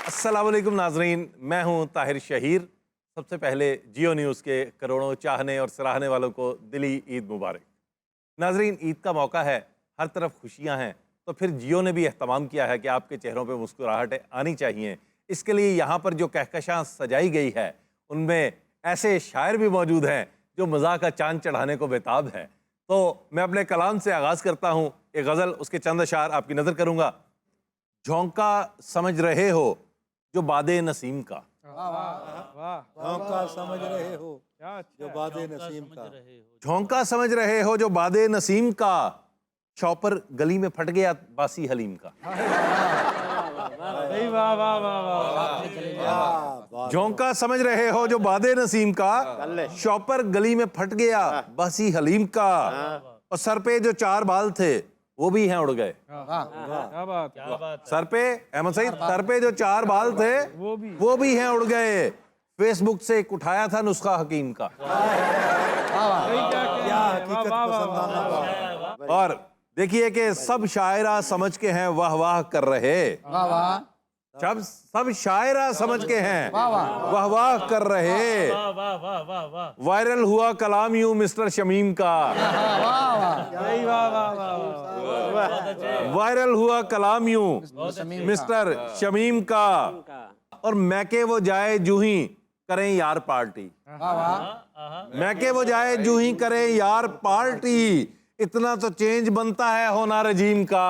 अस्सलामुअलैकुम नाजरीन, मैं हूं ताहिर शहीर। सबसे पहले जियो न्यूज़ के करोड़ों चाहने और सराहने वालों को दिली ईद मुबारक। नाजरीन, ईद का मौका है, हर तरफ खुशियां हैं, तो फिर जियो ने भी एहतमाम किया है कि आपके चेहरों पे मुस्कुराहटें आनी चाहिए। इसके लिए यहाँ पर जो कहकशां सजाई गई है, उनमें ऐसे शायर भी मौजूद हैं जो मज़ाक का चांद चढ़ाने को बेताब हैं। तो मैं अपने कलाम से आगाज़ करता हूँ। एक गज़ल, उसके चंद अशार आपकी नज़र करूँगा। झोंका समझ रहे हो जो बादे नसीम का, झोंका समझ रहे हो जो बादे नसीम का, झोंका समझ रहे हो जो बादे नसीम का, शॉपर गली में फट गया बासी हलीम का। झोंका समझ रहे हो जो बादे नसीम का, शॉपर गली में फट गया बासी हलीम का, और सर पे जो चार बाल थे वो भी हैं उड़ गए। क्या बात। सर पे अहमद सईद, सर पे जो चार बाल थे वो भी हैं उड़ गए। फेसबुक से एक उठाया था नुस्खा हकीम का। क्या हकीकत पसंद आना। और देखिए कि सब शायरा समझ के हैं वाह वाह कर रहे, सब शायरा समझ के हैं वाह वाह कर रहे। वायरल हुआ कलाम यूं मिस्टर शमीम का, वायरल हुआ कलाम यूं मिस्टर शमीम का, और मैके वो जाए जूं ही करें यार पार्टी, मैके वो जाए जूं ही करें यार पार्टी, इतना तो चेंज बनता है होना रजीम का,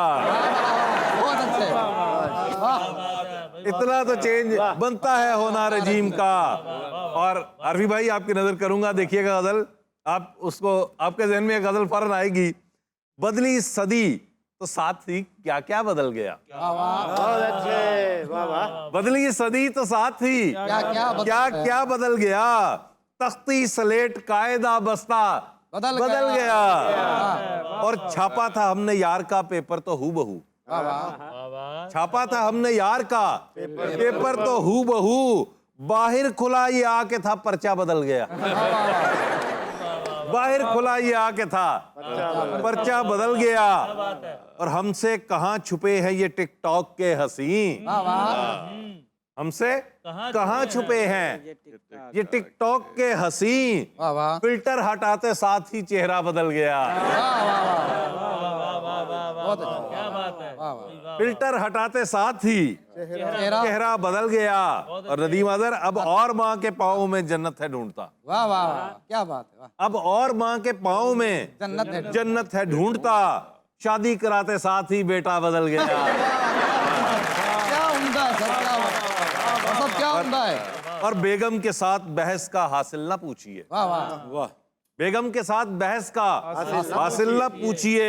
इतना तो चेंज बनता है होना रजीम का। और आरफी भाई, आपकी नजर करूंगा, देखिएगा गजल, आप उसको, आपके जहन में एक गजल फौरन आएगी। बदली सदी तो साथ ही क्या क्या बदल गया, बहुत अच्छे, वाह वाह। बदली सदी तो साथ ही क्या क्या बदल गया, तख्ती स्लेट कायदा बस्ता बदल गया, और छापा था हमने यार का पेपर तो हू बहू, छापा था हमने यार का पेपर तो हू बहू, बाहर खुला ये आके था पर्चा बदल गया, बाहर खुला ये आके था पर्चा बदल गया, और हमसे कहां छुपे हैं ये टिकटॉक के हसीन, हमसे कहां छुपे हैं ये टिकटॉक के हसीन, फिल्टर हटाते साथ ही चेहरा बदल गया, फिल्टर हटाते साथ ही चेहरा बदल गया। और नदीम अजहर, अब और माँ के पाँव में जन्नत है ढूंढता, वाह वाह, क्या बात है। अब और माँ के पाँव में जन्नत है ढूंढता, शादी कराते साथ ही बेटा बदल गया। क्या उम्दा है सर, क्या सब क्या उम्दा है। और बेगम के साथ बहस का हासिल ना पूछिए, वाह वाह वाह। बेगम के साथ बहस का हासिल ना पूछिए,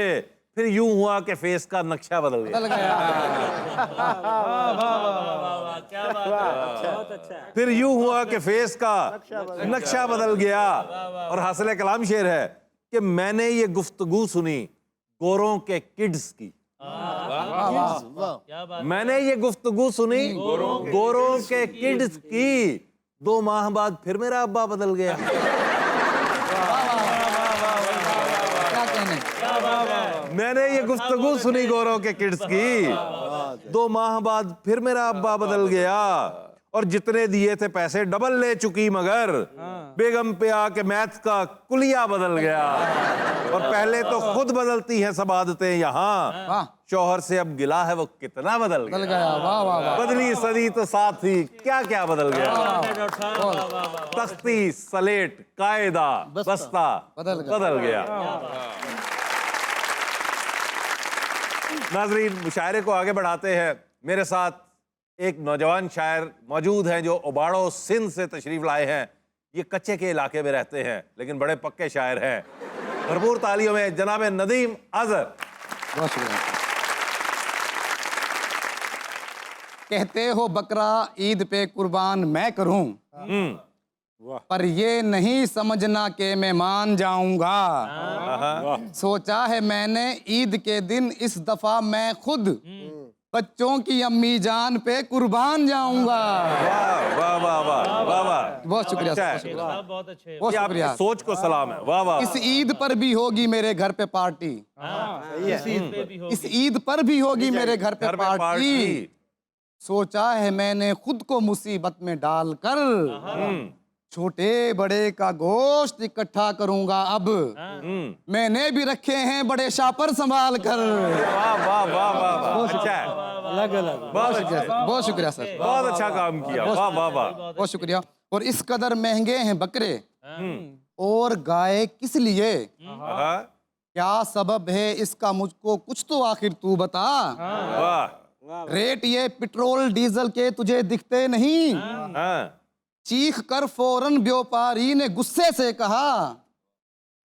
फिर यूं हुआ कि फेस का नक्शा बदल गया, फिर यूं हुआ कि फेस का नक्शा बदल गया। और हासिल कलाम शेर है कि मैंने ये गुफ्तगू सुनी गोरों के किड्स की, मैंने ये गुफ्तगू सुनी गोरों के किड्स की, 2 माह बाद फिर मेरा अब्बा बदल गया। क्या कहने। मैंने ये गुफ्तगू सुनी गोरों के किड्स की, 2 माह बाद फिर मेरा अब्बा बदल गया, और जितने दिए थे पैसे डबल ले चुकी, मगर बेगम पे आके मैथ का कुलिया बदल गया। और पहले तो खुद बदलती हैं सब आदतें यहाँ, शौहर से अब गिला है वो कितना बदल गया। वाह वाह वाह, बदली सदी तो साथ ही क्या क्या बदल गया, तख्ती स्लेट कायदा बस्ता बदल गया। नाजरीन, मुशायरे को आगे बढ़ाते हैं। मेरे साथ एक नौजवान शायर मौजूद हैं जो ओबाड़ो सिंध से तशरीफ लाए हैं। ये कच्चे के इलाके में रहते हैं लेकिन बड़े पक्के शायर हैं। भरपूर तालियों में जनाब नदीम अजहर। बहुत शुक्रिया। कहते हो बकरा ईद पे कुर्बान मैं करूं, पर ये नहीं समझना कि मैं मान जाऊंगा। सोचा है मैंने ईद के दिन इस दफा मैं खुद बच्चों की अम्मी जान पे कुर्बान जाऊंगा। वाह वाह वाह वाह वाह वाह, बहुत शुक्रिया, अच्छा है। बहुत शुक्रिया, बहुत अच्छे। बहुत ये शुक्रिया। आपकी सोच को सलाम है। वाह वाह। इस ईद पर भी होगी मेरे घर पे पार्टी, इस ईद पे भी होगी। इस ईद पर भी होगी मेरे घर पे पार्टी। सोचा है मैंने खुद को मुसीबत में डालकर, छोटे बड़े का गोश्त इकट्ठा करूंगा अब, मैंने भी रखे हैं बड़े शापर संभाल कर। वाह वाह वाह वाह वाह, अच्छा है, अलग अलग बहुत अच्छा, बहुत शुक्रिया सर, बहुत अच्छा काम किया, वाह वाह वाह। बहुत शुक्रिया। और इस कदर महंगे हैं बकरे और गाय किस लिए, आहा, क्या सबब है इसका मुझको कुछ तो आखिर तू बता। वाह, रेट ये पेट्रोल डीजल के तुझे दिखते नहीं, हाँ, चीख कर फौरन व्यापारी ने गुस्से से कहा।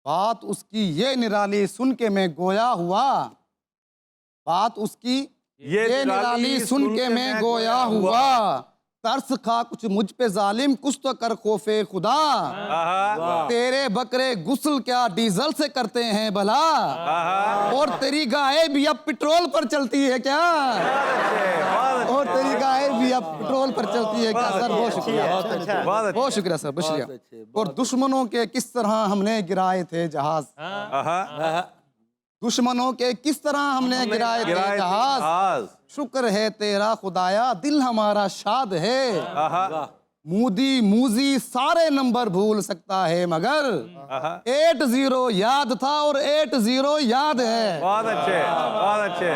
बात उसकी ये निराली सुन के मैं गोया हुआ, बात उसकी ये निराली सुन के मैं गोया हुआ। तरस खा कुछ मुझ पे जालिम, कुछ तो कर खौफे खुदा। आहा, तेरे बकरे गुस्ल क्या डीजल से करते हैं भला, आहा, और तेरी गाय भी अब पेट्रोल पर चलती है क्या, और तेरी गाय भी अब पेट्रोल पर चलती है क्या। सर बहुत शुक्रिया, बहुत शुक्रिया सर, बहुत शुक्रिया। और दुश्मनों के किस तरह हमने गिराए थे जहाज, आहा, दुश्मनों के किस तरह हमने गिराए थे जहाज। आज, शुक्र है तेरा खुदाया दिल हमारा शाद है, आहा, मूदी मूजी सारे नंबर भूल सकता है मगर आहा, 80 याद था और 80 याद है। बहुत अच्छे, बहुत अच्छे,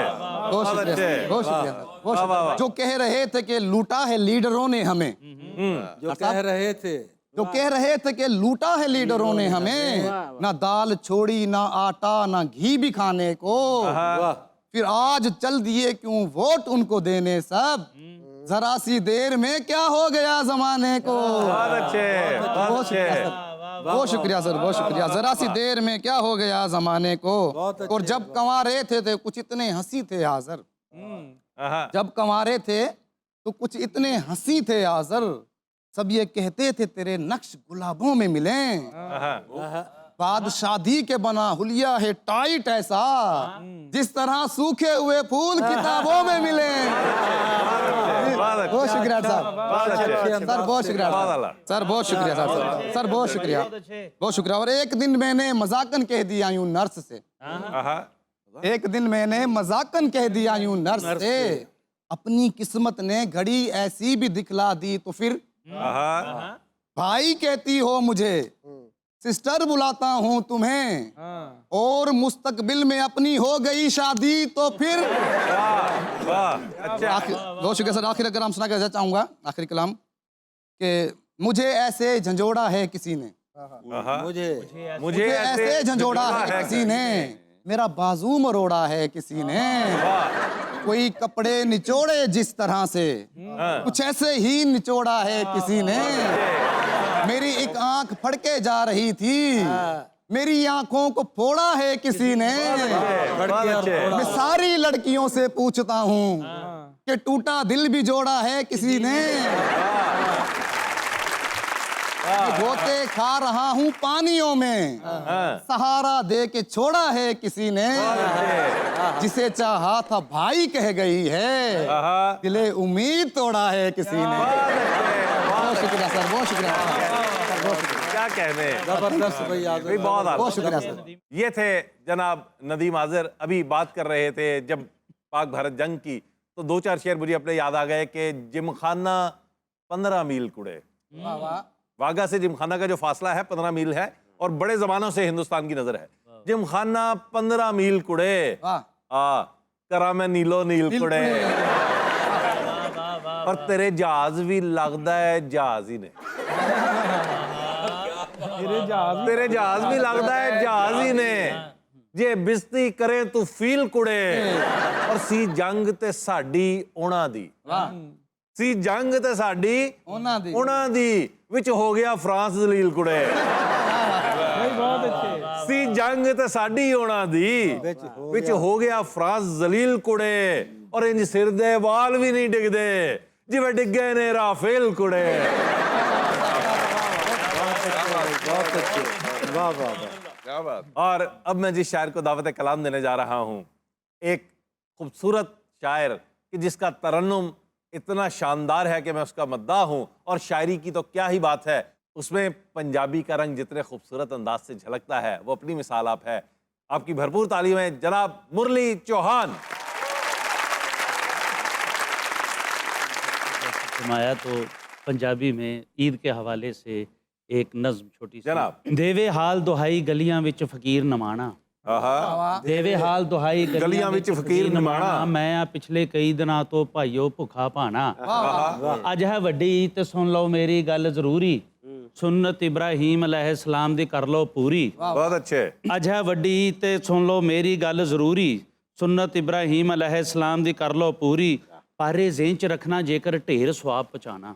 बहुत बहुत शुक्रिया अच्छे, सर, बहुत शुक्रिया सर, बहुत वाह, वाह, वाह। शुक्रिया। जो कह रहे थे कि लूटा है लीडरों ने हमें, जो कह रहे थे, जो कह रहे थे कि लूटा है लीडरों ने हमें, ना दाल छोड़ी ना आटा ना घी भी खाने को, वाह फिर आज चल दिए क्यों वोट उनको देने सब, जरा सी देर में क्या हो गया जमाने को। बहुत अच्छे, बहुत बहुत शुक्रिया अच्छे, सर, बहुत शुक्रिया सर, बहुत शुक्रिया। जरा सी देर में क्या हो गया जमाने को। बहुत अच्छे, और जब कंवारे थे कुछ इतने हंसी थे हाजिर, आहा, जब कंवारे थे तो कुछ इतने हंसी थे हाजिर, सब ये कहते थे तेरे नक्श गुलाबों में मिले, आहा, बाद शादी के बना हुलिया है टाइट ऐसा, जिस तरह सूखे हुए फूल किताबों में मिले। बहुत शुक्रिया साहब, सर बहुत शुक्रिया सर, बहुत शुक्रिया सर, सर बहुत शुक्रिया, बहुत शुक्रिया। और एक दिन मैंने मजाकन कह दिया यूं नर्स से, आहा, एक दिन मैंने मजाकन कह दिया यूं नर्स से, अपनी किस्मत ने घड़ी ऐसी भी दिखला दी तो फिर आहा, भाई कहती हो मुझे, सिस्टर बुलाता हूं तुम्हें, और मुस्तकबिल में अपनी हो गई शादी तो फिर। वाह, अच्छा, बहुत शुक्रिया सर। आखिर कलाम सुना कर चाहूंगा, आखिरी कलाम कि मुझे ऐसे झंझोड़ा है किसी ने, आहा, मुझे मुझे ऐसे झंझोड़ा है किसी ने, मेरा बाजू मरोड़ा है किसी ने, कोई कपड़े निचोड़े जिस तरह से, कुछ ऐसे ही निचोड़ा है किसी ने। मेरी एक आंख फड़के जा रही थी, मेरी आंखों को फोड़ा है किसी ने। मैं सारी लड़कियों से पूछता हूँ कि टूटा दिल भी जोड़ा है किसी ने। गोते खा रहा हूँ पानियों में, सहारा दे के छोड़ा है किसी ने। जिसे चाहा था भाई कह गई है, दिले उम्मीद तोड़ा है किसी ने। बहुत शुक्रिया सर, बहुत शुक्रिया सर, बहुत शुक्रिया। क्या कहने, जबरदस्त भैया, बहुत आला। बहुत शुक्रिया सर। ये थे जनाब नदीम आज़िर, अभी बात कर रहे थे जब पाक भारत जंग की, तो दो चार शेर मुझे अपने याद आ गए कि जिमखाना 15 मील कुड़े, वाघा से जिमखाना का जो फासला है 15 मील है, और बड़े जमानों से हिंदुस्तान की नजर है। जिमखाना 15 मील कुड़े, करा मैं नीलो नील कुड़े, और तेरे जहाज भी लगता है जहाज ही ने, तेरे जहाज भी लगता है जहाज ही ने, जे बिस्ती करे तू फील कुड़े, और सी जंग ते साडी ओना दी, सी जंग ते साडी ओना दी, विच हो गया फ्रांस जलील कुड़े। सी जंग ते साडी ओना दी, विच हो गया फ्रांस जलील कुड़े, और इंज सिर दे वाल भी नहीं डिगदे जिवें डिगे ने राफेल कुड़े। बहुत अच्छे, वाह वाह क्या बात। और अब मैं जिस शायर को दावत कलाम देने जा रहा हूँ, एक खूबसूरत शायर कि जिसका तरन्नुम इतना शानदार है कि मैं उसका मद्दाह हूँ, और शायरी की तो क्या ही बात है, उसमें पंजाबी का रंग जितने खूबसूरत अंदाज से झलकता है वो अपनी मिसाल आप है। आपकी भरपूर तालीमें जनाब मुरली चौहान। फरमाया तो पंजाबी में ईद के हवाले से एक नज़्म छोटी सी। जनाब। देवे हाल दुहाई गलियां विच फकीर नमाना, ਆਹਾ ਦੇਵੇ ਹਾਲ ਦੁਹਾਈ ਗਲੀਆਂ ਵਿੱਚ ਫਕੀਰ ਨਿਮਾਣਾ। ਮੈਂ ਆ ਪਿਛਲੇ ਕਈ ਦਿਨਾਂ ਤੋਂ ਭਾਈਓ ਭੁੱਖਾ ਭਾਣਾ। ਅੱਜ ਹੈ ਵੱਡੀ ਈਦ ਤੇ ਸੁਣ ਲਓ ਮੇਰੀ ਗੱਲ ਜ਼ਰੂਰੀ, ਸੁਨਨਤ ਇਬਰਾਹੀਮ अलैहिस्सलाम ਦੀ ਕਰ ਲਓ ਪੂਰੀ। बहुत अच्छे। ਅੱਜ ਹੈ ਵੱਡੀ ਈਦ ਤੇ ਸੁਣ ਲਓ ਮੇਰੀ ਗੱਲ ਜ਼ਰੂਰੀ, ਸੁਨਨਤ ਇਬਰਾਹੀਮ अलैहिस्सलाम ਦੀ ਕਰ ਲਓ ਪੂਰੀ। ਪਾਰੇ ਜ਼ੇਨ ਚ ਰੱਖਣਾ ਜੇਕਰ ਢੇਰ ਸਵਾਬ ਪਹੁੰਚਾਣਾ,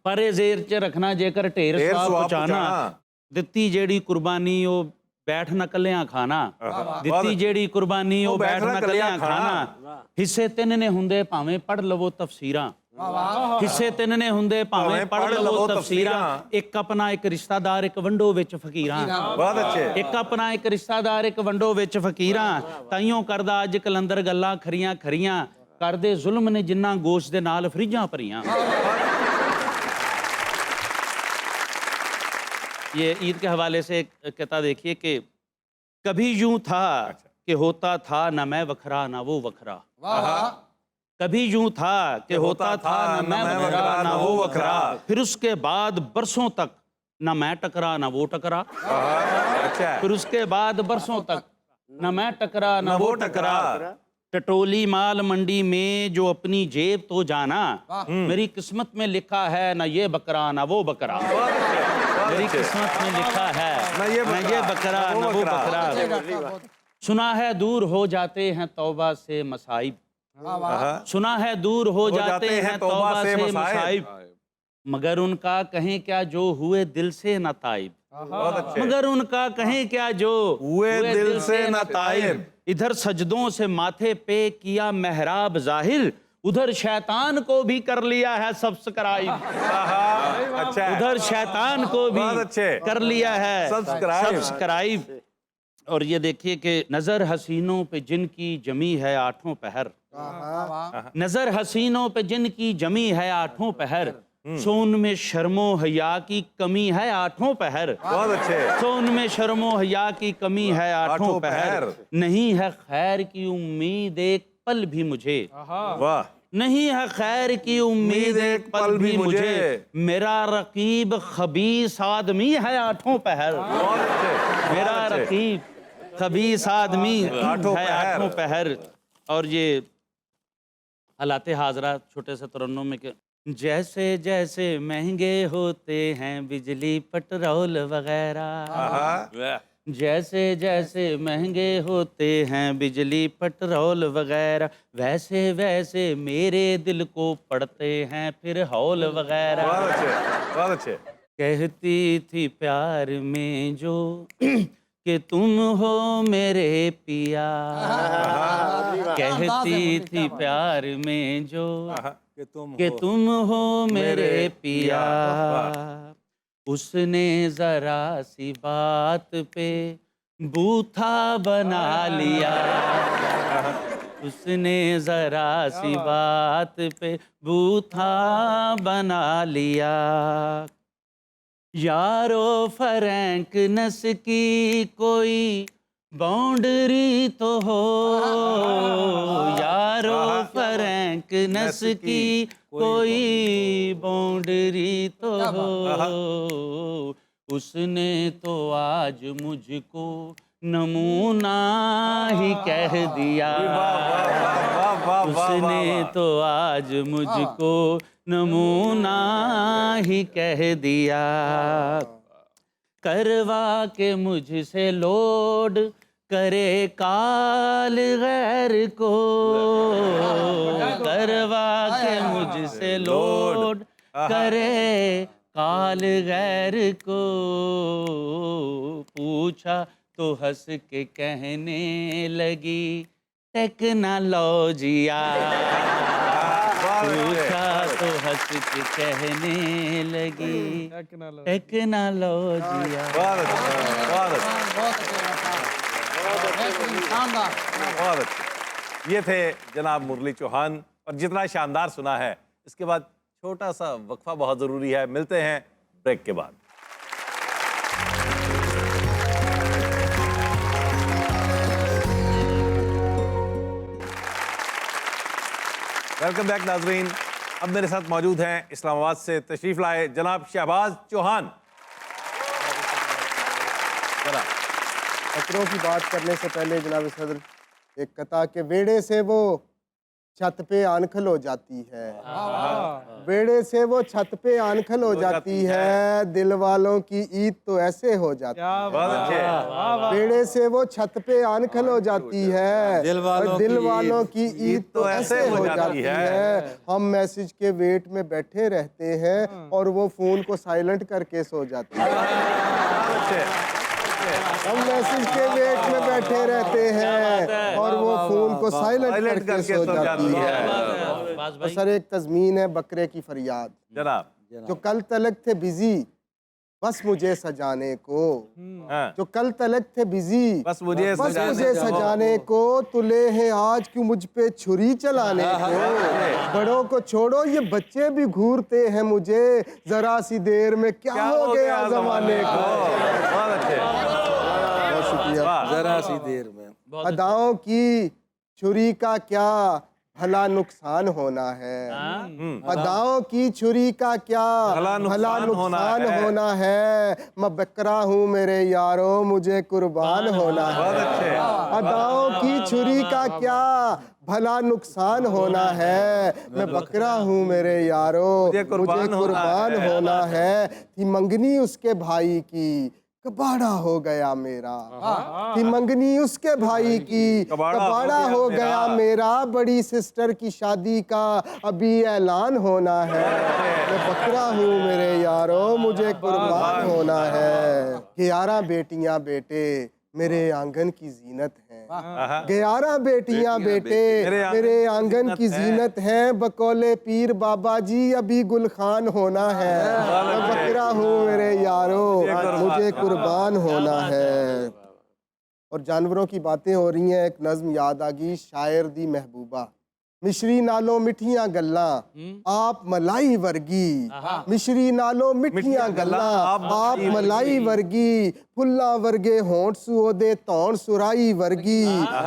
ਪਾਰੇ ਜ਼ੇਨ ਚ ਰੱਖਣਾ ਜੇਕਰ ਢੇਰ ਸਵਾਬ ਪਹੁੰਚਾਣਾ। ਦਿੱਤੀ ਜਿਹੜੀ ਕੁਰਬਾਨੀ ਉਹ बैठ न कलियां खाना, ਦਿੱਤੀ ਜਿਹੜੀ ਕੁਰਬਾਨੀ ਉਹ ਬੈਠ ਨਾ ਕਲਿਆਂ ਖਾਣਾ। ਹਿੱਸੇ ਤਿੰਨ ਨੇ ਹੁੰਦੇ ਭਾਵੇਂ ਪੜ੍ਹ ਲਵੋ ਤਫਸੀਰਾਂ, ਹਿੱਸੇ ਤਿੰਨ ਨੇ ਹੁੰਦੇ ਭਾਵੇਂ ਪੜ੍ਹ ਲਵੋ ਤਫਸੀਰਾਂ। ਇੱਕ ਆਪਣਾ ਇੱਕ ਰਿਸ਼ਤਾਦਾਰ ਇੱਕ ਵੰਡੋ ਵਿੱਚ ਫਕੀਰਾਂ। बहुत अच्छे। ਇੱਕ ਆਪਣਾ ਇੱਕ ਰਿਸ਼ਤਾਦਾਰ ਇੱਕ ਵੰਡੋ ਵਿੱਚ ਫਕੀਰਾਂ। ਤਾਈਓ ਕਰਦਾ ਅੱਜ ਕਲੰਦਰ ਗੱਲਾਂ ਖਰੀਆਂ ਖਰੀਆਂ, ਕਰਦੇ ਜ਼ੁਲਮ ਨੇ ਜਿੰਨਾ ਗੋਸ਼ਤ ਦੇ ਨਾਲ ਫਰਿੱਜਾਂ ਭਰੀਆਂ। ये ईद के हवाले से एक कहता देखिए कि कभी यूं था कि होता था न मैं वखरा न वो वखरा, कभी यूं था कि होता था न मैं वखरा न वो वखरा, फिर उसके बाद बरसों तक न मैं टकरा न वो टकरा। अच्छा। फिर उसके बाद बरसों तक न मैं टकरा न वो टकरा। टटोली माल मंडी में जो अपनी जेब तो जाना, मेरी किस्मत में लिखा है न ये बकरा न वो बकरा। मेरी किस्मत में लिखा है न ये बकरा न वो बकरा। सुना है दूर हो जाते हैं तौबा से मसाइब, सुना है दूर हो जाते हैं तौबा से मसाइब, मगर उनका कहें क्या जो हुए दिल से न ताइब। मगर उनका कहें क्या जो हुए दिल से न ताइब। इधर सजदों से माथे पे किया मेहराब जाहिर, उधर शैतान को भी कर लिया है सब्सक्राइब। अच्छा। उधर शैतान को भी बहुत अच्छे। कर लिया है सब्सक्राइब। और ये देखिए कि नजर हसीनों पे जिनकी जमी है आठों पहर, नजर हसीनों पे जिनकी जमी है आठों पहर, सो उनमें शर्मो हया की कमी है आठों पहर। बहुत अच्छे। सो उनमें शर्मो हया की कमी है आठों पहर। नहीं है खैर की उम्मीद एक पल भी मुझे, वाह। नहीं है खैर की उम्मीद एक पल भी मुझे, मेरा रकीब खबीस आदमी है आठों पहर। मेरा रकीब खबीस आदमी है आठों पहर। और ये हालात हाजरा छोटे से तरन्नुम में कि जैसे जैसे महंगे होते हैं बिजली पेट्रोल वगैरह, जैसे जैसे महंगे होते हैं बिजली पेट्रोल वगैरह, वैसे वैसे मेरे दिल को पड़ते हैं फिर हौल वगैरह। बहुत अच्छे। बहुत अच्छे। कहती थी प्यार में जो कि तुम हो मेरे पिया, कहती थी प्यार में जो कि तुम हो मेरे पिया, उसने जरा सी बात पे बूथा बना लिया, उसने जरा सी बात पे बूथा बना लिया। यारो फ्रैंकनेस की कोई बाउंड्री तो हो, यारो फ्रैंकनेस की कोई बाउंड्री तो हो, उसने तो आज मुझको नमूना ही कह दिया, उसने तो आज मुझको नमूना ही कह दिया। करवा के मुझसे लोड करे काल गैर को, करवा के मुझसे लोड करे काल गैर को, पूछा तो हंस के कहने लगी टेक्नोलॉजिया, पूछा तो हंस के कहने लगी टेक्नोलॉजिया। बहुत अच्छा। बहुत अच्छा। बहुत अच्छे। ये थे जनाब मुरली चौहान। और जितना शानदार सुना है, इसके बाद छोटा सा वक्फा बहुत ज़रूरी है। मिलते हैं ब्रेक के बाद। वेलकम बैक नाजरीन। अब मेरे साथ मौजूद हैं इस्लामाबाद से तशरीफ लाए जनाब शहबाज चौहान। जनाब खतरों की बात करने से पहले जनाब सदर एक कथा के बेड़े से वो छत पे आनखल हो जाती है, बेड़े से वो छत पे आनखल हो जाती है, दिल वालों की ईद तो ऐसे हो जाती है। बहुत अच्छे। बेड़े से वो छत पे आनखल हो जाती है, दिल वालों की ईद तो ऐसे हो जाती है। हम मैसेज के वेट में बैठे रहते हैं और वो फोन को साइलेंट करके सो जाते हैं। हम मैसेज के वेट में बैठे रहते हैं और वो फोन को साइलेंट करके सो जाती है। और सर एक तज़मीन है बकरे की फरियाद, जनाब जो कल तलक थे बिजी बस मुझे सजाने को, हाँ। जो कल तलक थे बिजी बस मुझे सजाने को, तुले हैं आज क्यों मुझ पे छुरी चलाने को। बड़ों को छोड़ो ये बच्चे भी घूरते हैं मुझे, जरा सी देर में क्या हो गया जमाने को। बहुत अच्छे। बहुत शुक्रिया। जरा सी देर में अदाओं की छुरी का क्या भला नुकसान होना है, अदाओं की छुरी का क्या भला नुकसान होना है। मैं बकरा हूँ मेरे यारों मुझे कुर्बान होना बहुत है। अच्छे। अदाओं की छुरी का क्या भला नुकसान होना है, मैं बकरा हूँ मेरे यारों मुझे कुर्बान होना है। थी मंगनी उसके भाई की कबाड़ा हो गया मेरा, थी मंगनी उसके भाई की कबाड़ा हो गया मेरा। बड़ी सिस्टर की शादी का अभी ऐलान होना है, मैं बकरा हूँ मेरे यारों मुझे कुर्बान होना है। 11 बेटियां बेटे मेरे आंगन की जीनत हैं, 11 बेटियां बेटे मेरे आंगन की जीनत हैं। बकौले पीर बाबा जी अभी गुलखान होना है, मैं बकरा हूँ मेरे यारों मुझे कुर्बान होना है। और जानवरों की बातें हो रही हैं, एक नज्म याद आ गई, शायर दी महबूबा। मिश्री नालो मिठियां गल्ला आप मलाई वर्गी, मिश्री नालो मिठियां गल्ला आप मलाई वर्गी। फुल्ला वर्गे होंठ सुओदे तौण सुराई वर्गी,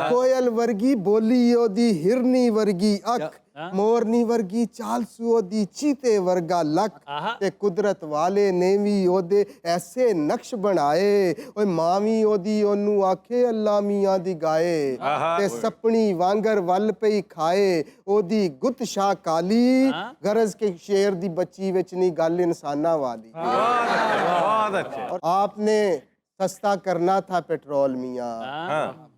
कोयल वर्गी बोली ओदी हिरनी वर्गी अख, मोरनी वर्गी चाल सुओदी चीते वर्गा लक। ते कुदरत वाले ने भी ओदे ऐसे नक्श बनाए, ओए मावी ओदी ओनू आखे अल्लाह मियां दी गाए। ते सपनी वांगर वल पे खाए ओदी गुत शाह काली, गरज के शेर दी बच्ची विच नहीं गल इंसाना वाली। बहुत अच्छे। और आपने सस्ता करना था पेट्रोल मियाँ,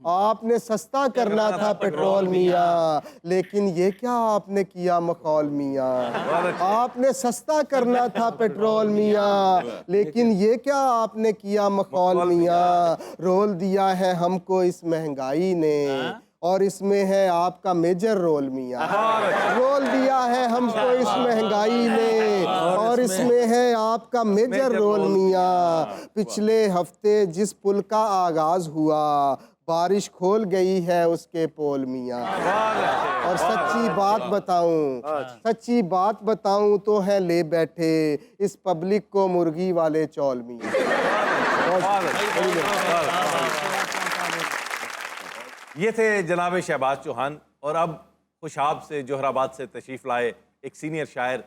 आपने सस्ता करना था पेट्रोल मियाँ, लेकिन ये क्या आपने किया मखौल मियाँ। आपने सस्ता करना था पेट्रोल मियाँ, लेकिन ये क्या आपने किया मखौल मियाँ। रोल दिया है हमको इस महंगाई ने और इसमें है आपका मेजर रोल मियाँ। रोल दिया है हमको इस महंगाई ने और इसमें है आपका मेजर रोल मियाँ। पिछले हफ्ते जिस पुल का आगाज हुआ बारिश खोल गई है उसके पोल मियाँ। और सच्ची बात बताऊं तो है ले बैठे इस पब्लिक को मुर्गी वाले चौल मियाँ। ये थे जनाब शहबाज चौहान। और अब खुशाब से जोहराबाद से तशरीफ लाए एक सीनियर शायर,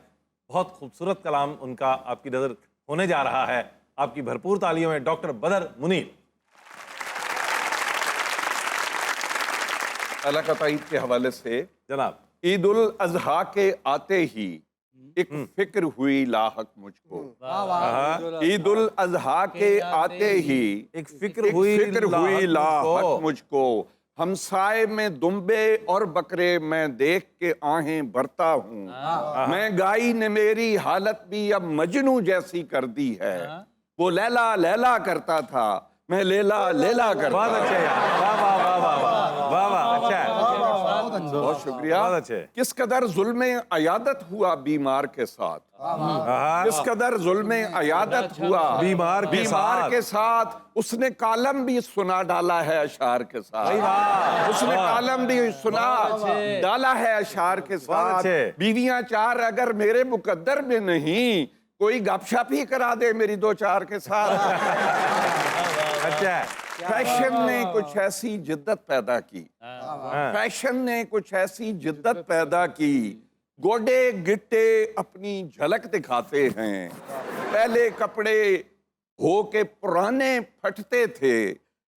बहुत खूबसूरत कलाम उनका आपकी नज़र होने जा रहा है। आपकी भरपूर तालियों में डॉक्टर बदर मुनीर। अलाकता ईद के हवाले से जनाब ईद उल अजहा के आते ही एक फिक्र हुई लाहक मुझको। ईद उल अजहा के आते ही एक फिक्र हुई लाहक मुझको। हमसाए में दुम्बे और बकरे मैं देख के आहें भरता हूँ। मैं गाई ने मेरी हालत भी अब मजनू जैसी कर दी है। वो लैला लैला करता था मैं लेला लेला करता। बहुत अच्छे यार, वाह वाह वाह वाह वाह वाह वाह, अच्छा है, बहुत शुक्रिया। बहुत अच्छे। किस कदर जुल्मे अयादत हुआ बीमार के साथ, किस कदर जुल्मे अयादत हुआ बीमार के साथ। उसने कालम भी सुना डाला है अशार के साथ। उसने कालम भी सुना डाला है अशार के साथ। बीवियां 4 अगर मेरे मुकद्दर में नहीं, कोई गपशप ही करा दे मेरी 2-4 के साथ। अच्छा, फैशन ने कुछ ऐसी जिद्दत पैदा की, फैशन ने कुछ ऐसी जिद्दत पैदा की, गोडे गिट्टे अपनी झलक दिखाते हैं। पहले कपड़े हो के पुराने फटते थे,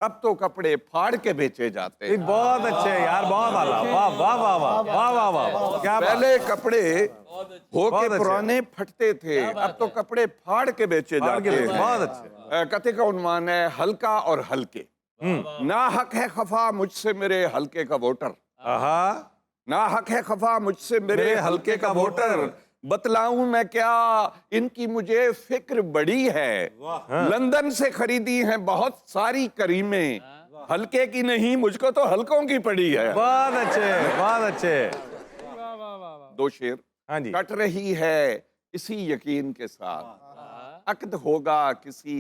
अब तो कपड़े फाड़ के बेचे जाते हैं। बहुत अच्छे यार, बहुत आला, वाह वाह वाह वाह वाह वाह वाह, क्या बात। पहले कपड़े हो बहुत के अच्छे। पुराने फटते थे, अब तो कपड़े फाड़ के बेचे फाड़ के जाते बेचे, हैं। बहुत अच्छे। कते का उन्वान है हल्का और हल्के। ना हक है खफा मुझसे मेरे हल्के का वोटर, आहा, ना हक है खफा मुझसे मेरे हल्के का वोटर। बतलाऊं मैं क्या इनकी मुझे फिक्र बड़ी है। लंदन से खरीदी हैं बहुत सारी करीमें, हल्के की नहीं मुझको तो हल्कों की पड़ी है। बहुत अच्छे, बहुत अच्छे। दो शेर। हाँ जी। कट रही है इसी यकीन के साथ, अक्द होगा किसी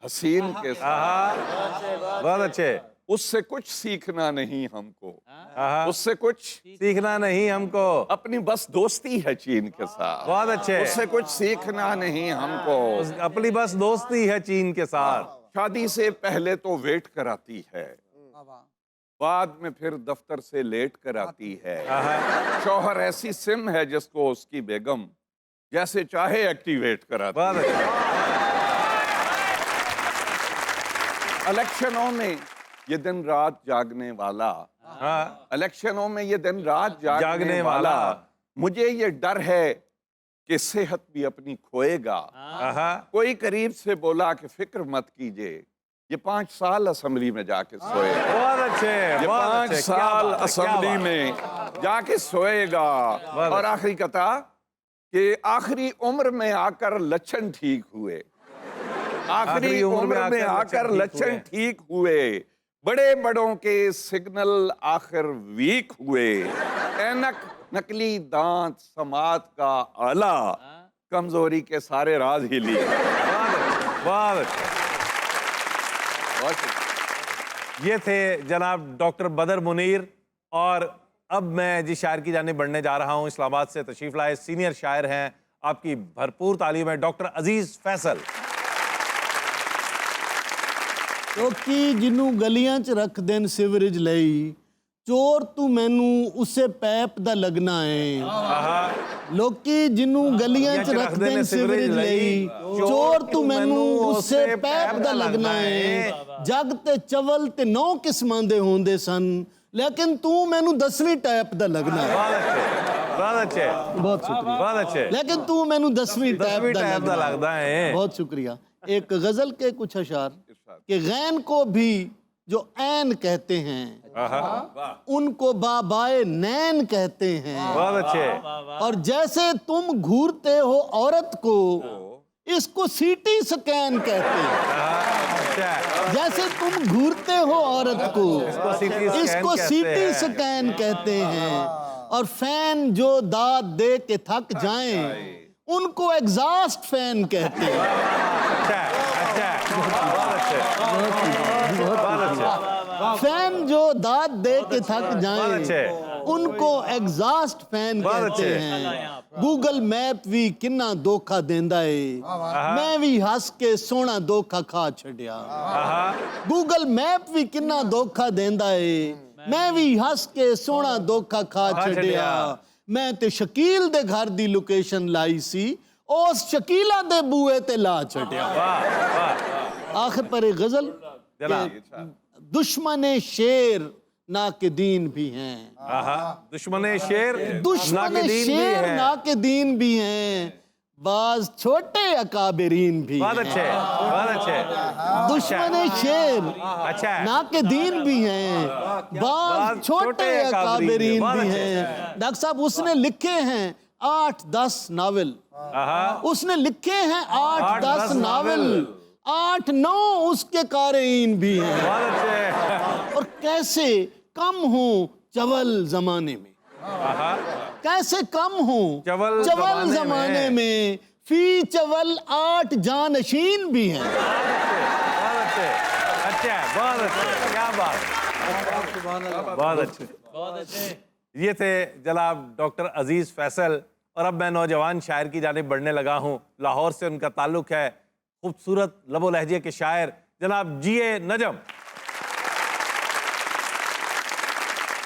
हसीन के साथ, आहा, बहुत अच्छे। उससे कुछ सीखना नहीं हमको, आहा, उससे कुछ सीखना नहीं हमको। अपनी बस दोस्ती है चीन के साथ, बहुत अच्छे। उससे कुछ सीखना नहीं हमको। अपनी बस दोस्ती है चीन के साथ। शादी से पहले तो वेट कराती है, बाद में फिर दफ्तर से लेट कर आती है। शौहर ऐसी सिम है जिसको उसकी बेगम जैसे चाहे एक्टिवेट कराती बहुत है। अच्छे। इलेक्शनों में ये दिन रात जागने वाला, हाँ, इलेक्शनों में ये दिन रात जागने वाला। मुझे ये डर है कि सेहत भी अपनी खोएगा। आहा, कोई करीब से बोला कि फिक्र मत कीजिए, ये 5 साल असेंबली में जाके सोएगा। बहुत अच्छे, ये बहुत 5 अच्छे। क्या साल बात है, क्या असेंबली बात। में जाके सोएगा। और आखिरी कथा कि आखिरी उम्र में आकर लक्षण ठीक हुए, आखिरी उम्र में आकर लक्षण ठीक हुए, बड़े बड़ों के सिग्नल आखिर वीक हुए, ऐनक नकली दांत समात का आला, कमजोरी के सारे राज ही लिए। बहुत अच्छे। ये थे जनाब डॉक्टर बदर मुनीर। और अब मैं जिस शायर की जानिब बढ़ने जा रहा हूं, इस्लामाबाद से तशरीफ लाए सीनियर शायर हैं, आपकी भरपूर तालीम है, डॉक्टर अजीज फैसल। ਕਿਉਂਕਿ ਜਿਹਨੂੰ ਗਲੀਆਂ 'ਚ ਰੱਖਦੇ ਨੇ ਸਿਵਰੇਜ ਲਈ, ਚੋਰ ਤੂੰ ਮੈਨੂੰ ਉਸੇ ਪੈਪ ਦਾ ਲੱਗਣਾ ਏ। ਲੋਕੀ ਜਿਹਨੂੰ ਗਲੀਆਂ 'ਚ ਰੱਖਦੇ ਨੇ ਸਿਵਰੇਜ ਲਈ, ਚੋਰ ਤੂੰ ਮੈਨੂੰ ਉਸੇ ਪੈਪ ਦਾ ਲੱਗਣਾ ਏ। ਜੱਗ ਤੇ ਚਵਲ ਤੇ 9 ਕਿਸਮਾਂ ਦੇ ਹੁੰਦੇ ਸਨ, ਲੇਕਿਨ ਤੂੰ ਮੈਨੂੰ 10ਵੀਂ ਟਾਈਪ ਦਾ ਲੱਗਣਾ ਏ। बहुत अच्छे, ਬਹੁਤ ਸ਼ੁਕਰੀਆ। बहुत अच्छे। लेकिन तू मैनू 10वीं टाइप दा टाइप दा लगदा है। बहुत शुक्रिया। एक गजल के कुछ अशार कि गैन को भी जो ऐन कहते हैं, उनको बाबाए नैन कहते हैं। बहुत अच्छे। और जैसे तुम घूरते हो औरत को, इसको सीटी स्कैन कहते हैं। अच्छा, जैसे तुम घूरते हो औरत को, इसको सीटी स्कैन कहते हैं। और फैन जो दाद दे के थक जाएं, उनको एग्जॉस्ट फैन कहते हैं। अच्छा, अच्छा, बहुत अच्छे, बहुत अच्छे। फैन जो दाद दे के थक बहुत जाएं, अच्छे। उनको एग्जॉस्ट फैन बहुत कहते अच्छे। हैं। गूगल मैप भी किन्ना धोखा देंदा है, मैं भी हंस के सोना धोखा खा छड़िया। गूगल मैप भी किन्ना धोखा देंदा है, मैं भी हंस के सोना धोखा खा छड़िया। मैं ते शकील दे घर दी लोकेशन लाई सी, उस शकीला दे बूए ते ला छड़िया। आखिर पर एक गजल कि दुश्मन शेर ना के दीन भी हैं, दुश्मने शेर दुश्मन शेर ना के दीन भी हैं, बाज छोटे अकाबरीन भी बहुत हैं। अच्छे, बहुत अच्छे। दुश्मन शेर अच्छा, ना के दीन भी हैं, बाज छोटे अकाबरीन भी हैं। डॉक्टर साहब उसने लिखे हैं 8-10 नावल, उसने लिखे हैं 8-10 नावल, 8-9 उसके कारीन भी हैं। बहुत अच्छे। और कैसे कम हो चवल जमाने में, कैसे कम हो चवल जमाने में, फी चवल 8 जानशीन भी हैं। बहुत अच्छे, अच्छा, बहुत अच्छे, क्या बात, बहुत अच्छे, बहुत अच्छे। ये थे जनाब डॉक्टर अजीज फैसल। और अब मैं नौजवान शायर की जानिब बढ़ने लगा हूँ। लाहौर से उनका ताल्लुक है। खूबसूरत लबो लहजे के शायर जनाब जीए नजम।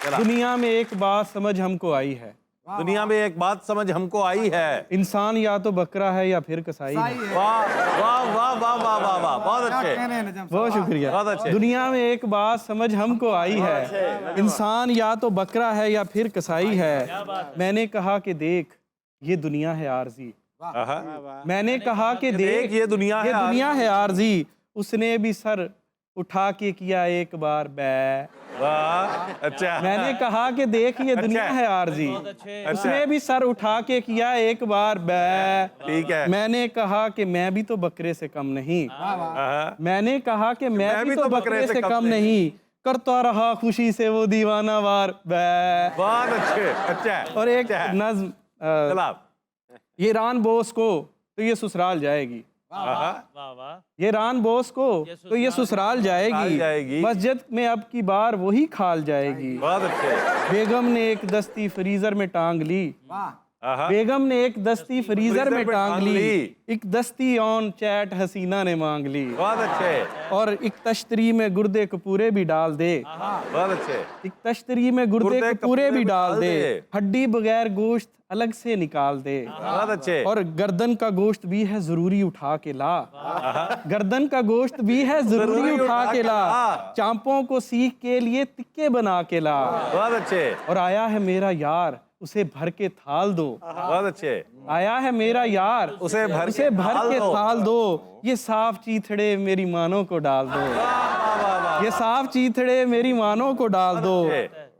दुनिया में एक बात समझ हमको आई है दुनिया में एक बात समझ हमको आई है। इंसान या तो बकरा है या फिर कसाई है। वाह वाह वाह वाह वाह वाह वाह, बहुत अच्छे, बहुत शुक्रिया। बहुत अच्छे। दुनिया में एक बात समझ हमको आई है, इंसान या तो बकरा है या फिर कसाई है। मैंने कहा कि देख ये दुनिया है आरजी। मैंने कहा कि देख ये दुनिया है आरजी। उसने भी सर उठा के किया एक बार बै। वाह, अच्छा। मैंने कहा कि देख ये दुनिया है आरजी। उसने भी सर उठा के किया एक बार बै। ठीक है। मैंने कहा कि मैं भी तो बकरे से कम नहीं। मैंने कहा कि मैं भी तो बकरे से कम नहीं। करता रहा खुशी से वो दीवाना वार बै। बहुत अच्छे, अच्छा। और एक अच्छा। नज्म जनाब, ये रान बोस को तो ये ससुराल जाएगी। ये रान बोस को तो ये ससुराल जाएगी। मस्जिद में अब की बार वही खाल जाएगी। बहुत अच्छे। बेगम ने एक दस्ती फ्रीजर में टांग ली। बेगम ने एक दस्ती फ्रीजर में टांग ली। एक दस्ती ऑन चैट हसीना ने मांग ली। बहुत अच्छे। और एक तश्तरी में गुर्दे कपूरे भी डाल दे। बहुत अच्छे। एक तश्तरी में गुर्दे कपूरे भी डाल दे। हड्डी बगैर गोश्त अलग से निकाल दे। बहुत अच्छे। और गर्दन का गोश्त भी है जरूरी उठा के ला। गर्दन का गोश्त भी है जरूरी उठा के ला। चांपों को सीख के लिए तिक्के बना के ला। बहुत अच्छे। और आया है मेरा यार उसे भर के थाल दो। बहुत अच्छे। आया है मेरा यार उसे भर के थाल दो। ये साफ चीथड़े मेरी मानों को डाल दो। ये साफ चीथड़े मेरी मानों को डाल दो।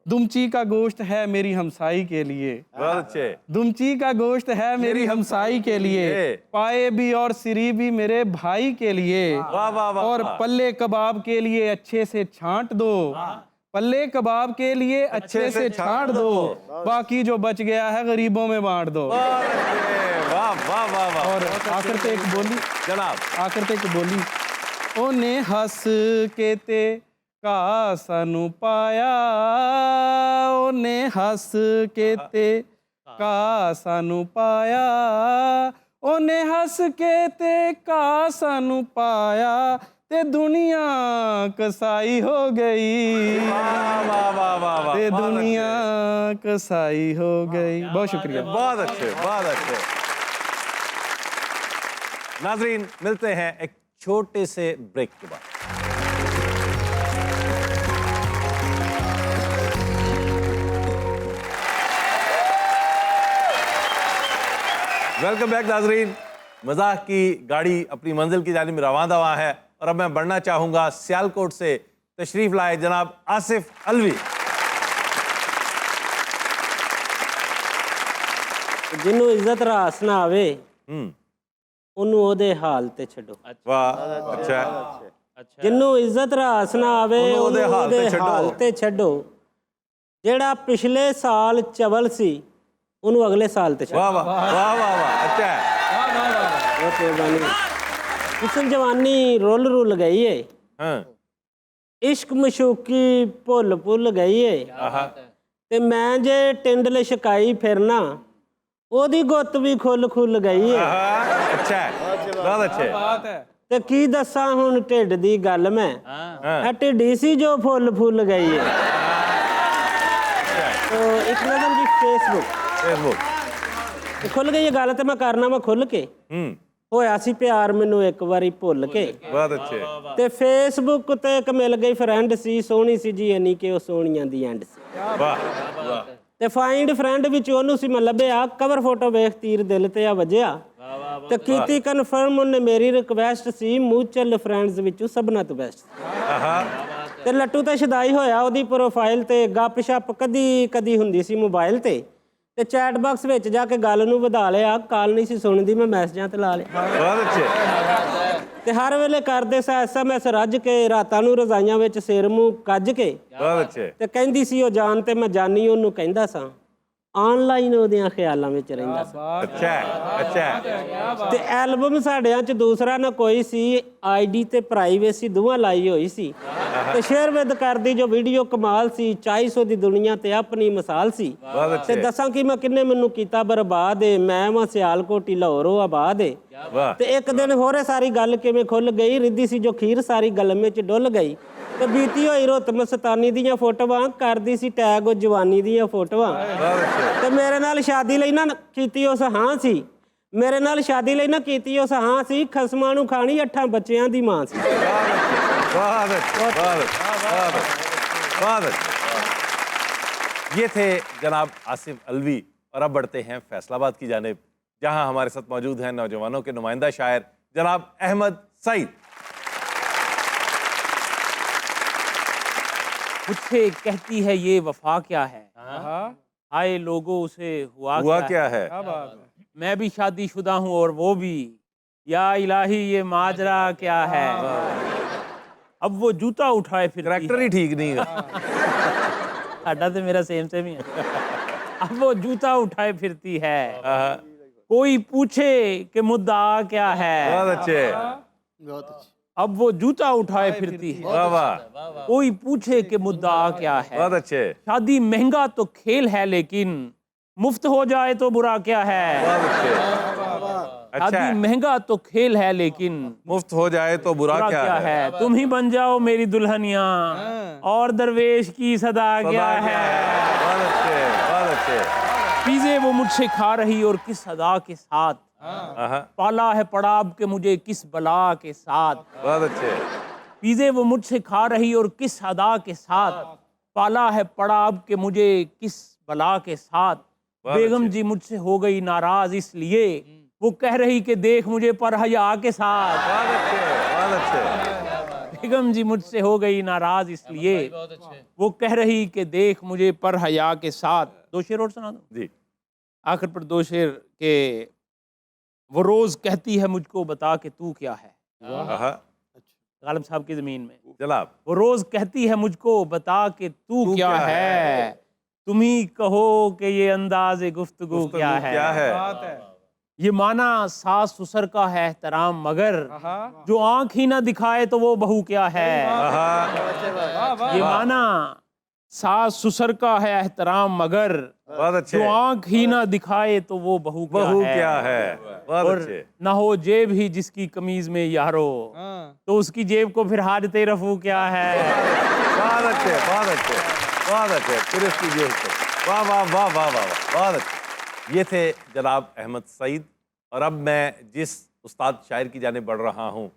दुमची का गोश्त है मेरी हमसाई के लिए। बहुत अच्छे। दुमची का गोश्त है मेरी हमसाई के लिए। पाए भी और सिरी भी मेरे भाई के लिए। वाह वाह वाह। और पल्ले कबाब के लिए अच्छे से छांट दो। पल्ले कबाब के लिए अच्छे से छांट दो। बाकी जो बच गया है गरीबों में बांट दो। वाह वाह वाह वाह। और आखिर पे एक बोली जनाब, आखिर पे एक बोली। ओने हंस के ते का सानू पाया। ओने हंस के ते का सानू पाया। ओने हंस के ते का सानू पाया। ते दुनिया कसाई हो गई। वाह वाह वाह वाह वाह। ते दुनिया कसाई हो गई। बहुत शुक्रिया। बहुत अच्छे, बहुत अच्छे। नाजरीन, मिलते हैं एक छोटे से ब्रेक के बाद। वेलकम बैक नाजरीन। मजाक की गाड़ी अपनी मंजिल की जानिब रवाना है और अब मैं बढ़ना चाहूंगा सियालकोट से तशरीफ लाए जनाब आसिफ अलवी। जिन्हों इज्जत रास ना आवे ਉਹਨੂੰ ਉਹਦੇ ਹਾਲ ਤੇ ਛੱਡੋ। वाह, अच्छा। ਜਿੰਨੂੰ ਇੱਜ਼ਤ ਰਾਸ ਨਾ ਆਵੇ ਉਹਨੂੰ ਉਹਦੇ ਉਹਨੂੰ ਹਾਲ ਤੇ ਉਹਦੇ ਛੱਡੋ। ਹਾਲ ਤੇ ਛੱਡੋ। ਜਿਹੜਾ ਪਿਛਲੇ ਸਾਲ ਚਵਲ ਸੀ ਉਹਨੂੰ ਅਗਲੇ ਸਾਲ ਤੇ ਛੱਡੋ। वाह वाह वाह वाह वाह, अच्छा है। ਬਹੁਤ ਮਿਹਰਬਾਨੀ। ਹੁਸਨ ਜਵਾਨੀ ਰੁੱਲ ਗਈ ਏ। हाँ, ਇਸ਼ਕ ਮਸ਼ੂਕੀ ਭੁੱਲ ਗਈ ਏ। ਤੇ ਮੈਂ ਜੇ ਟਿੰਡ ਲਿਸ਼ਕਾਈ ਫਿਰਨਾ ਉਹਦੀ ਗੁੱਤ ਵੀ ਖੁੱਲ ਗਈ ਏ। अच्छा है, बहुत अच्छे। बात है। ਤੇ ਕੀ ਦੱਸਾਂ ਹੁਣ ਢਿੱਡ ਦੀ ਗੱਲ ਮੈਂ। ਇਹ ਢਿੱਡੀ ਸੀ ਜੋ ਫੁੱਲ ਗਈ ਏ। तो एक नजम जी फेसबुक खुल गई ये गल तो मैं करना वा खुल के होया सी प्यार मैनू एक बारी भुल के। बहुत अच्छे। ते फेसबुक ते एक मिल गई फ्रेंड सी सोहनी सी जी इन्नी के वो सोहनिया दी एंड सी। वाह वाह। ते फाइंड फ्रेंड विच ओनू सी मैं लभ्या कवर फोटो वेख तीर दिल ते आ वजया ते कीती कन्फर्म उन्हें मेरी रिक्वेस्ट सी म्यूचुअल फ्रेंड्स विचों सबना तो बेस्ट। ਤੇ ਲੱਟੂ ਤੇ ਛਦਾਈ ਹੋਇਆ ਉਹਦੀ ਪ੍ਰੋਫਾਈਲ ਤੇ ਗੱਪ ਸ਼ੱਪ ਕਦੀ ਹੁੰਦੀ ਸੀ ਮੋਬਾਈਲ ਤੇ ਚੈਟ ਬਾਕਸ ਵਿੱਚ ਜਾ ਕੇ ਗੱਲ ਨੂੰ ਵਧਾ ਲਿਆ। ਕਾਲ ਨਹੀਂ ਸੀ ਸੁਣਦੀ ਮੈਂ ਮੈਸੇਜਾਂ ਤੇ ਲਾ ਲਿਆ। बहुत अच्छे। ਤੇ ਹਰ ਵੇਲੇ ਕਰਦੇ ਸਾ SMS ਰੱਜ ਕੇ ਰਾਤਾਂ ਨੂੰ ਰਜ਼ਾਈਆਂ ਵਿੱਚ ਸਿਰ ਮੂੰਹ ਕੱਜ ਕੇ। बहुत अच्छे। ਤੇ ਕਹਿੰਦੀ ਸੀ ਉਹ ਜਾਨ ਤੇ ਮੈਂ ਜਾਨੀ ਉਹਨੂੰ ਕਹਿੰਦਾ ਸਾਂ ਆਨਲਾਈਨ ਉਹਦਿਆਂ ਖਿਆਲਾਂ ਵਿੱਚ ਰਹਿੰਦਾ ਸਾਂ। अच्छा है, अच्छा है। ਤੇ ਐਲਬਮ ਸਾਡਿਆਂ ਚ ਦੂਸਰਾ ਨਾ ਕੋਈ ਸੀ ਆਈਡੀ ਤੇ ਪ੍ਰਾਈਵੇਸੀ ਦੋਵਾਂ ਲਾਈ ਹੋਈ ਸੀ ਤੇ ਸ਼ੇਅਰ ਵਿਦ ਕਰਦੀ ਜੋ ਵੀਡੀਓ ਕਮਾਲ ਸੀ 400 ਦੀ ਦੁਨੀਆ ਤੇ ਆਪਣੀ ਮਿਸਾਲ ਸੀ। ਤੇ ਦੱਸਾਂ ਕਿ ਮੈਂ ਕਿੰਨੇ ਮੈਨੂੰ ਕੀਤਾ ਬਰਬਾਦ ਏ ਮੈਂ ਵਾਂ ਸਿਆਲਕੋਟੀ ਲਾਹੌਰੋਂ ਆਬਾਦ ਏ। ਤੇ ਇੱਕ ਦਿਨ ਹੋਰੇ ਸਾਰੀ ਗੱਲ ਕਿਵੇਂ ਖੁੱਲ ਗਈ ਰਿੱਧੀ ਸੀ ਜੋ ਖੀਰ ਸਾਰੀ ਗਲਮੇ ਚ ਡੁੱਲ ਗਈ ਤੇ ਬੀਤੀ ਹੋਈ ਰੁੱਤ ਮਸਤਾਨੀ ਦੀਆਂ ਫੋਟੋਆਂ ਕਰਦੀ ਸੀ ਟੈਗ ਉਹ ਜਵਾਨੀ ਦੀਆਂ ਫੋਟੋਆਂ ਤੇ ਮੇਰੇ ਨਾਲ ਸ਼ਾਦੀ ਲਈ ਨਾ ਕੀਤੀ ਉਸ ਹਾਂ ਸੀ ਮੇਰੇ ਨਾਲ ਸ਼ਾਦੀ ਲਈ ਨਾ ਕੀਤੀ ਉਸ ਹਾਂ ਸੀ ਖਸਮਾਂ ਨੂੰ ਖਾਣੀ 8 ਬੱਚਿਆਂ ਦੀ ਮਾਂ ਸੀ। ये थे जनाब आसिफ अलवी और अब बढ़ते हैं फैसलाबाद की जानिब, जहां हमारे साथ मौजूद हैं नौजवानों के नुमाइंदा शायर जनाब अहमद सईद। मुझसे कहती है ये वफा क्या है, आए लोगों उसे हुआ क्या है? मैं भी शादीशुदा हूँ और वो भी, या इलाही ये माजरा क्या है। अब वो जूता उठाए फिर करैक्टर ही ठीक नहीं है। साडा तो मेरा सेम ही है। अब वो जूता उठाए फिरती है, कोई पूछे कि मुद्दा क्या है। बहुत अच्छे। अब वो जूता उठाए फिरती है, वाह वाह। कोई पूछे कि मुद्दा क्या है। बहुत अच्छे। शादी महंगा तो खेल है लेकिन मुफ्त हो जाए तो बुरा क्या है। बहुत अच्छे। अच्छा शादी है। महंगा तो खेल है लेकिन मुफ्त हो जाए तो बुरा क्या है? तुम ही बन जाओ मेरी दुल्हनिया और दरवेश की सदा क्या है। बहुत अच्छे, बहुत अच्छे। चीजें वो मुझसे खा रही और किस अदा के साथ, पाला है पड़ाव के मुझे किस बला के साथ। बहुत अच्छे। चीजें वो मुझसे खा रही और किस अदा के साथ, पाला है पड़ाव के मुझे किस बला के साथ। बेगम जी मुझसे हो गई नाराज इसलिए वो कह रही कि देख मुझे पर हया के साथ। बहुत अच्छे, बहुत अच्छे। बेगम जी मुझसे हो गई नाराज इसलिए वो कह रही कि देख मुझे पर हया के साथ। 2 शेर और सुना दो जी। आखिर पर 2 शेर के। वो रोज कहती है मुझको बता कि तू क्या है। गालिब साहब की जमीन में जनाब। वो रोज कहती है मुझको बता कि तू क्या है। तुम ही कहो कि ये अंदाज़े गुफ्तगू क्या है। ये माना सास ससुर का है एहतराम मगर जो आंख ही ना दिखाए तो वो बहू क्या है। ये माना सास ससुर का है एहतराम मगर बहुत अच्छे। जो आंख ही ना दिखाए तो वो बहू क्या है। बहुत और अच्छे। ना हो जेब ही जिसकी कमीज में यारो तो उसकी जेब को फिर हाजते रफू क्या है। बहुत अच्छे, बहुत अच्छे, बहुत अच्छे। फिर इसकी जेब को वाह वाह वाह वाह वाह वाह। बहुत अच्छे। ये थे जनाब अहमद सईद और अब मैं जिस उस्ताद शायर की जाने बढ़ रहा हूँ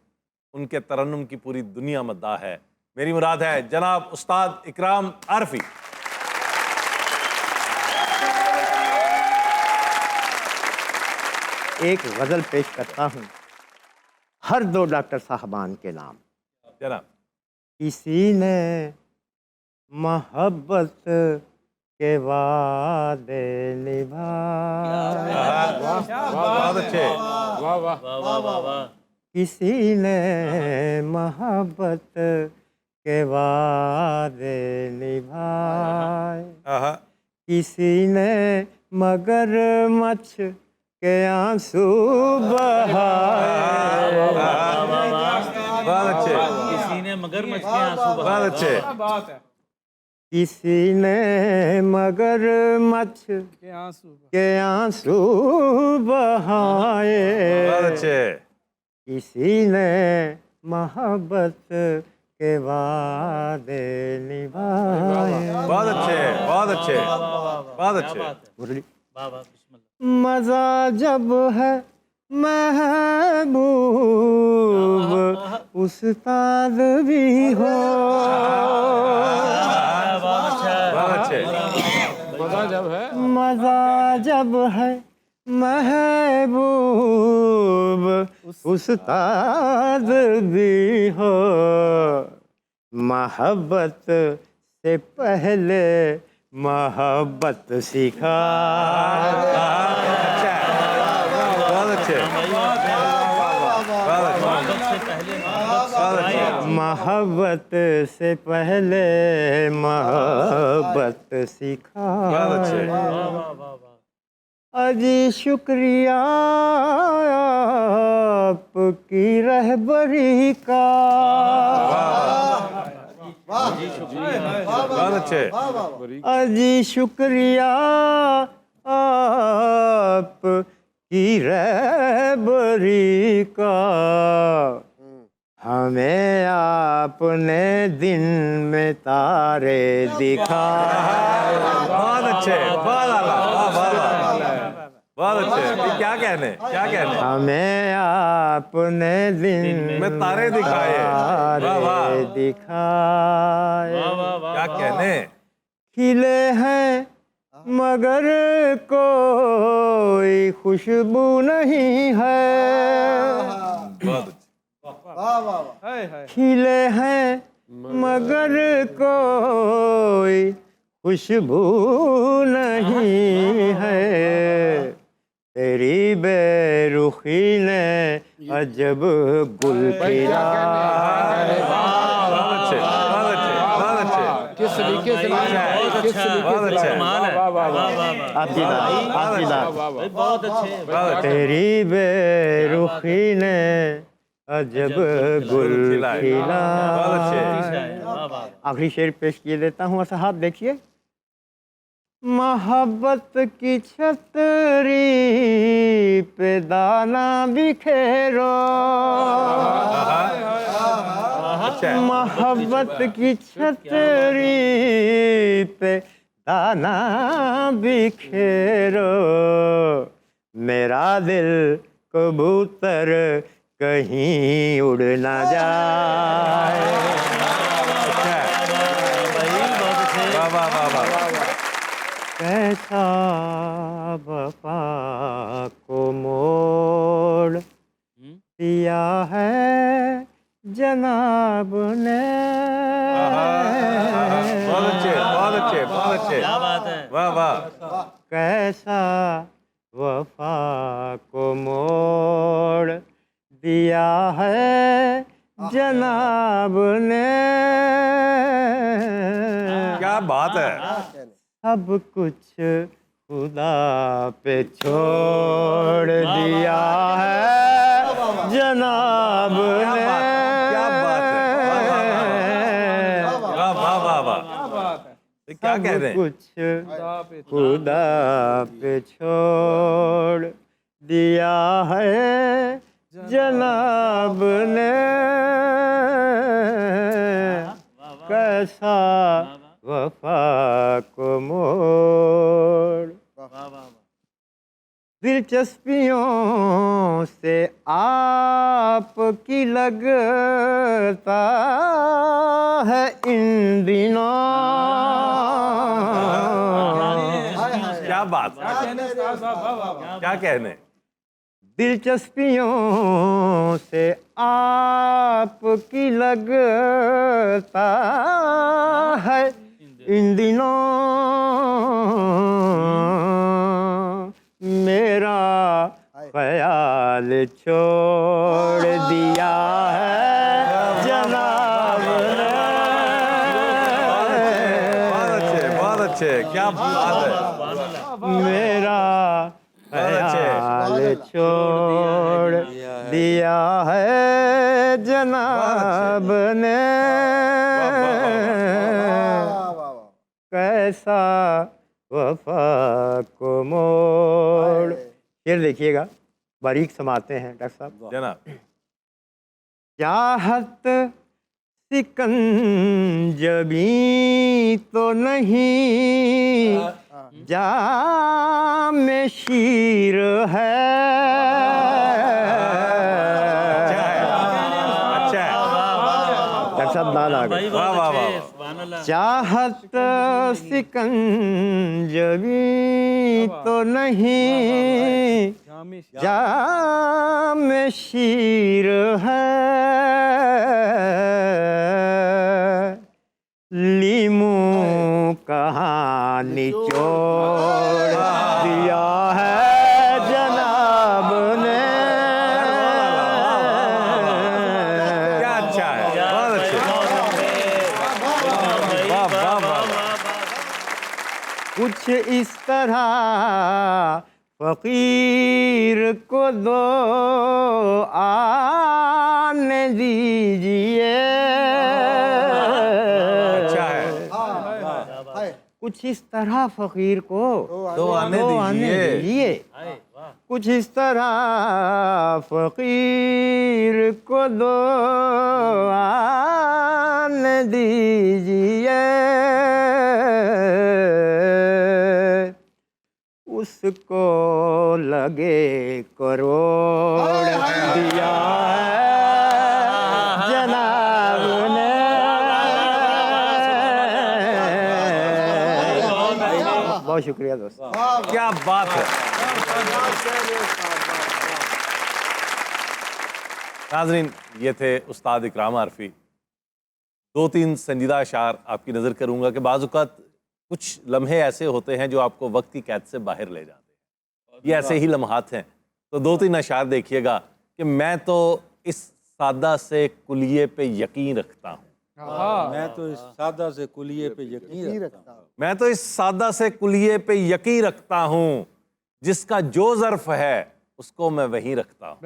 उनके तरन्नुम की पूरी दुनिया मद्दा है। मेरी मुराद है जनाब उस्ताद इकराम आरफी। एक गज़ल पेश करता हूँ हर 2 डॉक्टर साहबान के नाम। जनाब। किसी ने मोहब्बत के वादे निभाए। बहुत अच्छे। वाह वाह वाह वाह वाह। किसी ने मोहब्बत के वादे निभाए। किसी ने मगरमच्छ के आंसू बहाए। बहुत अच्छे। किसी ने मगरमच्छ के आंसू बहुत अच्छे। किसी ने मगरमच्छ के आंसू बहाए। बहुत अच्छे। किसी ने मोहब्बत के वादे निभाए। बहुत अच्छे, बहुत अच्छे, बहुत अच्छे। मजा जब है महबूब उस्ताद भी हो। बहुत अच्छे। मजा जब है महबूब उस्ताद भी हो। मोहब्बत से पहले मोहब्बत सिखा। बहुत अच्छे। मोहब्बत से पहले मोहब्बत सिखा। अजी शुक्रिया आपकी रहबरी का। बहुत अच्छे। अजी शुक्रिया आपकी रहबरी का। हमें आपने दिन में तारे दिखाए। बहुत अच्छे, बहुत आला, वाह वाह वाह, बहुत अच्छे। ये क्या कहने, क्या कहने? हमें आपने दिन में तारे दिखाए, वाह वाह, तारे दिखाए। क्या कहने? खिले हैं मगर कोई खुशबू नहीं है। बहुत अच्छे। खिले हैं मगर कोई खुशबू नहीं है। तेरी बेरुखी ने अजब गुल खिला। बहुत अच्छे, बहुत अच्छे, बहुत अच्छे, किस तरीके से किस बहुत अच्छे, आपकी दाद, आपकी दाद। बहुत अच्छे। तेरी बेरुखी ने अजब गुल खिला। बहुत अच्छे। आखिरी शेर पेश किए देता हूँ साहब, देखिए। मोहब्बत की छतरी पे दाना बिखेरो। अच्छा, मोहब्बत की छतरी पे दाना बिखेरो। मेरा दिल कबूतर कहीं उड़ ना जाए। वाह वाह वाह वाह, कैसा वफा को मोड़ दिया है जनाब ने। बहुत अच्छे, बहुत अच्छे, बहुत अच्छे, क्या बात है, वाह वाह। कैसा वफा को मोड़ दिया है जनाब ने। क्या बात है। सब कुछ खुदा पे छोड़ दिया है जनाब ने। क्या बात है, वाह वाह वाह वाह। क्या कह रहे हैं? कुछ खुदा पे छोड़ दिया है जनाब ने। कैसा वफा को मोड़। दिलचस्पियों से आपकी लगता है इन दिनों। क्या बात, क्या कहने? दिलचस्पियों से आपकी लगता है इन दिनों। मेरा ख्याल छोड़ दिया है जनाब ने। बहुत अच्छे, बहुत अच्छे, क्या बात है। मेरा ख्याल छोड़ दिया है जनाब ने। कैसा वफा को मोड़। शेर देखिएगा, बारीक समाते हैं डॉक्टर साहब। जनाब, चाहत सिकंजबी तो नहीं, जाम शीर है। अच्छा है, डॉक्टर साहब दाल आ गए। वाह वाह वाह। चाहत सिकंजबी तो नहीं, जाम शीर है। लीमू कहाँ निचोड़ दिया है जनाब ने। क्या अच्छा है, बहुत अच्छे, वाह वाह वाह। कुछ इस तरह फकीर को दो आने दीजिए। अच्छा है, कुछ इस तरह फकीर को दो आने दीजिए। दीजिए। कुछ इस तरह फकीर को दो आने दीजिए, उसको लगे करोड़ दिया है जनाब ने। बहुत शुक्रिया दोस्त। क्या बात है। नाजरीन, ये थे उस्ताद इकराम आरफी। दो तीन संजीदा अशार आपकी नज़र करूंगा कि बाज़ औक़ात कुछ लम्हे ऐसे होते हैं जो आपको वक्त की कैद से बाहर ले जाते हैं। ये ऐसे ही लम्हात हैं। तो दो तीन अशार देखिएगा कि मैं तो इस सादा से कुलिये पे यकीन रखता हूँ। मैं तो इस सादा से कुलिये पे यकीन रखता हूँ। मैं तो इस सादा से कुलिये पे यकीन रखता हूँ, जिसका जो ज़र्फ है उसको मैं वहीं रखता हूँ।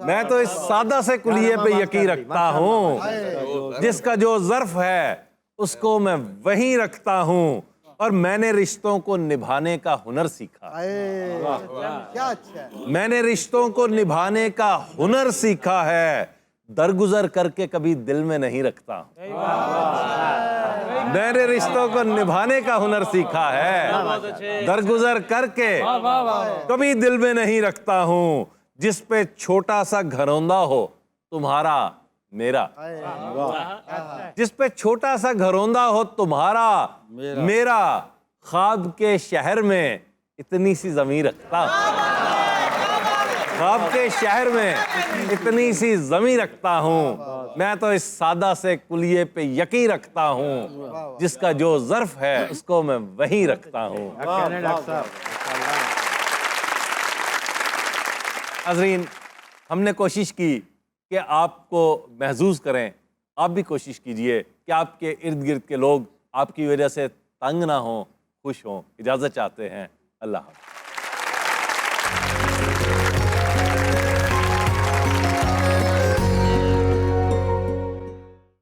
मैं तो इस सादा से कुलिये पे यकीन रखता हूँ, जिसका जो ज़र्फ है उसको मैं वहीं रखता हूँ, और मैंने रिश्तों को निभाने का हुनर सीखा। क्या अच्छा है। मैंने रिश्तों को निभाने का हुनर सीखा है, दरगुजर करके कभी दिल में नहीं रखता। मैंने रिश्तों को निभाने का हुनर सीखा है, दरगुजर करके कभी दिल में नहीं रखता हूँ। जिस पे छोटा सा घरौंदा हो तुम्हारा मेरा, जिस पे छोटा सा घरौंदा हो तुम्हारा मेरा, ख्वाब के शहर में इतनी सी ज़मीन रखता हूँ। ख्वाब के शहर में इतनी सी ज़मीन रखता हूँ। मैं तो इस सादा से कुलिये पे यकीन रखता हूँ, जिसका जो ज़र्फ है उसको मैं वहीं रखता हूँ। नाज़रीन, हमने कोशिश की कि आपको महसूस करें। आप भी कोशिश कीजिए कि आपके इर्द गिर्द के लोग आपकी वजह से तंग ना हों, खुश हों। इजाज़त चाहते हैं। अल्लाह हाफ़िज़।